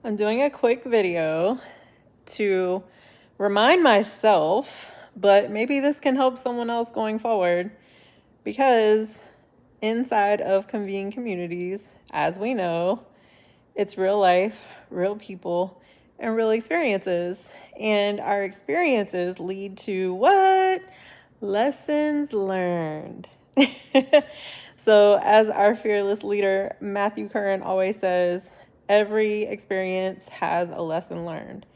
I'm doing a quick video to remind myself, but maybe this can help someone else going forward, because inside of convenient communities, as we know, it's real life, real people, and real experiences. And our experiences lead to what? Lessons learned. So, as our fearless leader, Matthew Curran, always says, every experience has a lesson learned.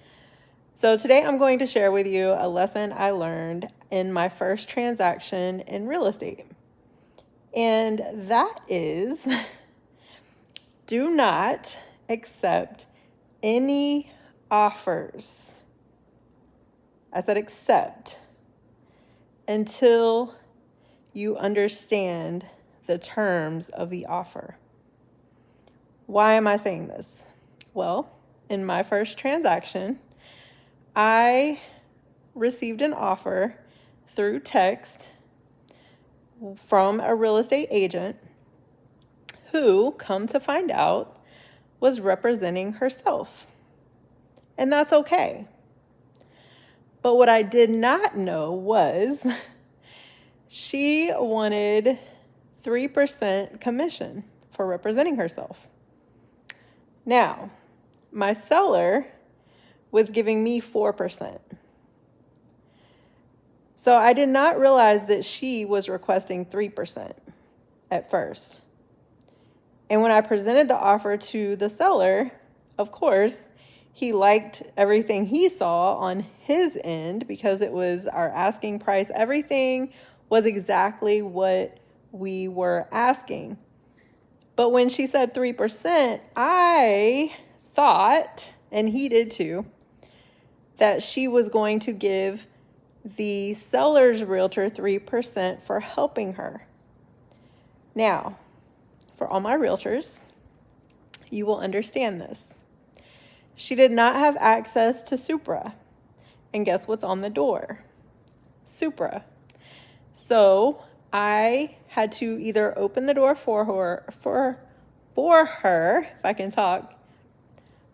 So, today I'm going to share with you a lesson I learned in my first transaction in real estate. And that is do not accept any offers. I said accept until you understand the terms of the offer. Why am I saying this? Well, in my first transaction, I received an offer through text from a real estate agent who, come to find out, was representing herself. And that's okay. But what I did not know was she wanted 3% commission for representing herself. Now, my seller was giving me 4%. So I did not realize that she was requesting 3% at first. And when I presented the offer to the seller, of course, he liked everything he saw on his end because it was our asking price. Everything was exactly what we were asking. But when she said 3%, I thought, and he did too, that she was going to give the seller's realtor 3% for helping her. Now, for all my realtors, you will understand this. She did not have access to Supra. And guess what's on the door? Supra. So I had to either open the door for her, if I can talk,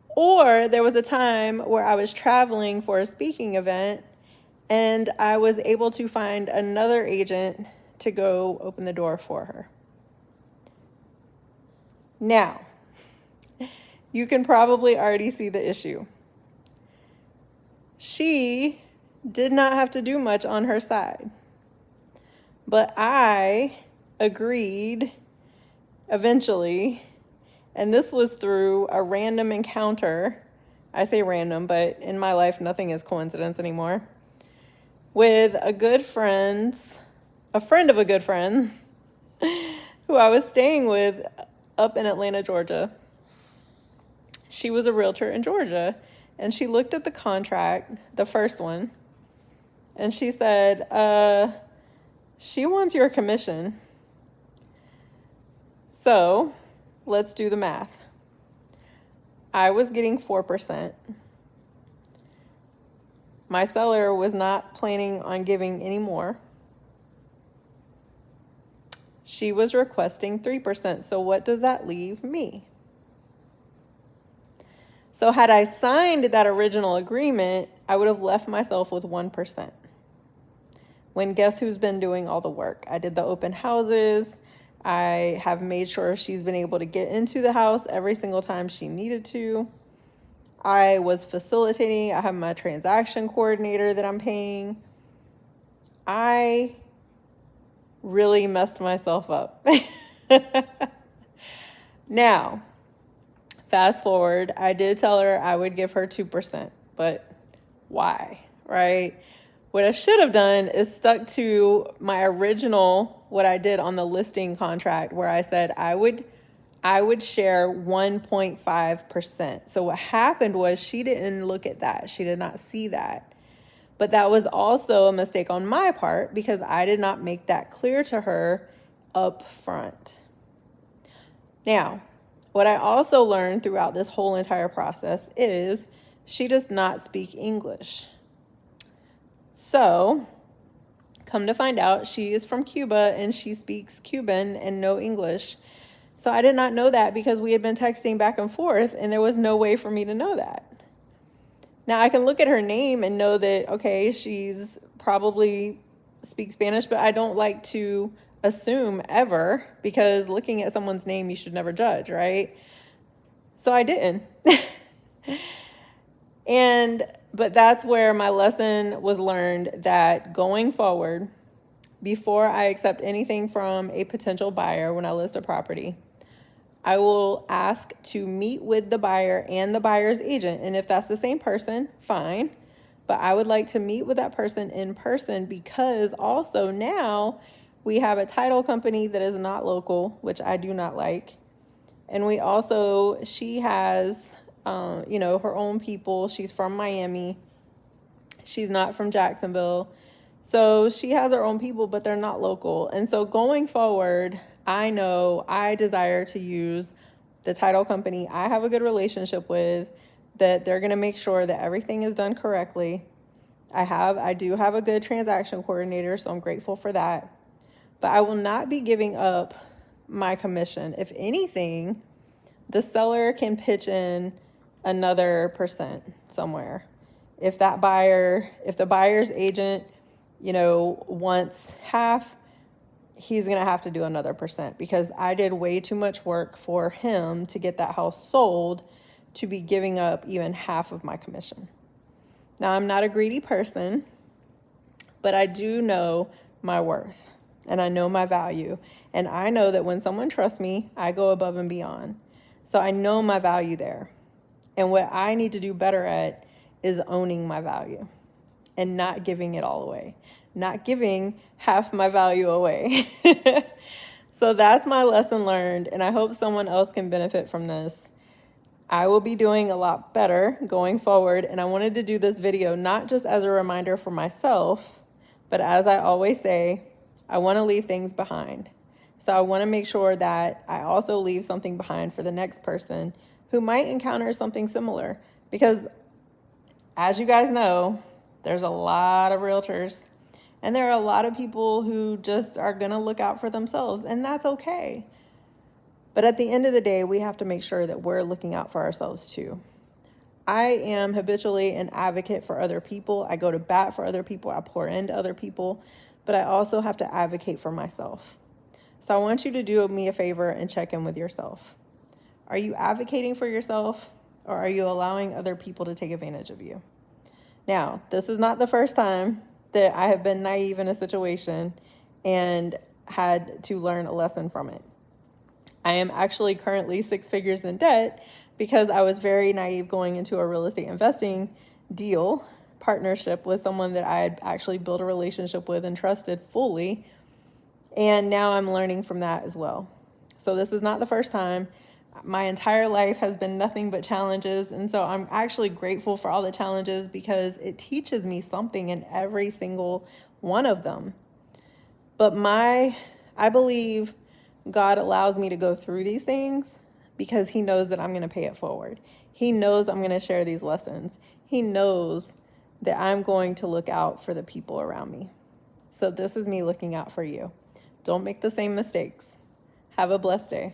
or there was a time where I was traveling for a speaking event and I was able to find another agent to go open the door for her. Now, you can probably already see the issue. She did not have to do much on her side, but I agreed eventually, and this was through a random encounter. I say random, but in my life, nothing is coincidence anymore. With a friend of a good friend, who I was staying with up in Atlanta, Georgia. She was a realtor in Georgia, and she looked at the contract, the first one, and she said, she wants your commission. So let's do the math. I was getting 4%. My seller was not planning on giving any more. She was requesting 3%. So what does that leave me? So had I signed that original agreement, I would have left myself with 1%. When guess who's been doing all the work? I did the open houses. I have made sure she's been able to get into the house every single time she needed to. I was facilitating. I have my transaction coordinator that I'm paying. I really messed myself up. Now, fast forward, I did tell her I would give her 2%, but why, right? What I should have done is stuck to my original, what I did on the listing contract, where I said I would share 1.5%. So what happened was she didn't look at that. She did not see that. But that was also a mistake on my part because I did not make that clear to her up front. Now, what I also learned throughout this whole entire process is she does not speak English. So, come to find out, she is from Cuba and she speaks Cuban and no English. So I did not know that because we had been texting back and forth and there was no way for me to know that. Now I can look at her name and know that, okay, she's probably speaks Spanish, but I don't like to assume ever, because looking at someone's name, you should never judge, right? So I didn't. But that's where my lesson was learned, that going forward, before I accept anything from a potential buyer when I list a property, I will ask to meet with the buyer and the buyer's agent. And if that's the same person, fine. But I would like to meet with that person in person, because also now we have a title company that is not local, which I do not like. And she has, her own people. She's from Miami. She's not from Jacksonville. So she has her own people, but they're not local. And so going forward, I know I desire to use the title company I have a good relationship with, that they're going to make sure that everything is done correctly. I do have a good transaction coordinator, so I'm grateful for that. But I will not be giving up my commission. If anything, the seller can pitch in another percent somewhere. If the buyer's agent, wants half, he's going to have to do another percent, because I did way too much work for him to get that house sold to be giving up even half of my commission. Now, I'm not a greedy person, but I do know my worth and I know my value. And I know that when someone trusts me, I go above and beyond. So I know my value there. And what I need to do better at is owning my value and not giving it all away, not giving half my value away. So that's my lesson learned, and I hope someone else can benefit from this. I will be doing a lot better going forward, and I wanted to do this video not just as a reminder for myself, but as I always say, I want to leave things behind. So I want to make sure that I also leave something behind for the next person who might encounter something similar, because as you guys know, there's a lot of realtors, and there are a lot of people who just are going to look out for themselves, and that's okay. But at the end of the day, we have to make sure that we're looking out for ourselves too. I am habitually an advocate for other people. I go to bat for other people. I pour into other people, but I also have to advocate for myself. So I want you to do me a favor and check in with yourself. Are you advocating for yourself, or are you allowing other people to take advantage of you? Now, this is not the first time that I have been naive in a situation and had to learn a lesson from it. I am actually currently 6 figures in debt because I was very naive going into a real estate investing partnership with someone that I had actually built a relationship with and trusted fully. And now I'm learning from that as well. So this is not the first time. My entire life has been nothing but challenges. And so I'm actually grateful for all the challenges, because it teaches me something in every single one of them. But I believe God allows me to go through these things because he knows that I'm going to pay it forward. He knows I'm going to share these lessons. He knows that I'm going to look out for the people around me. So this is me looking out for you. Don't make the same mistakes. Have a blessed day.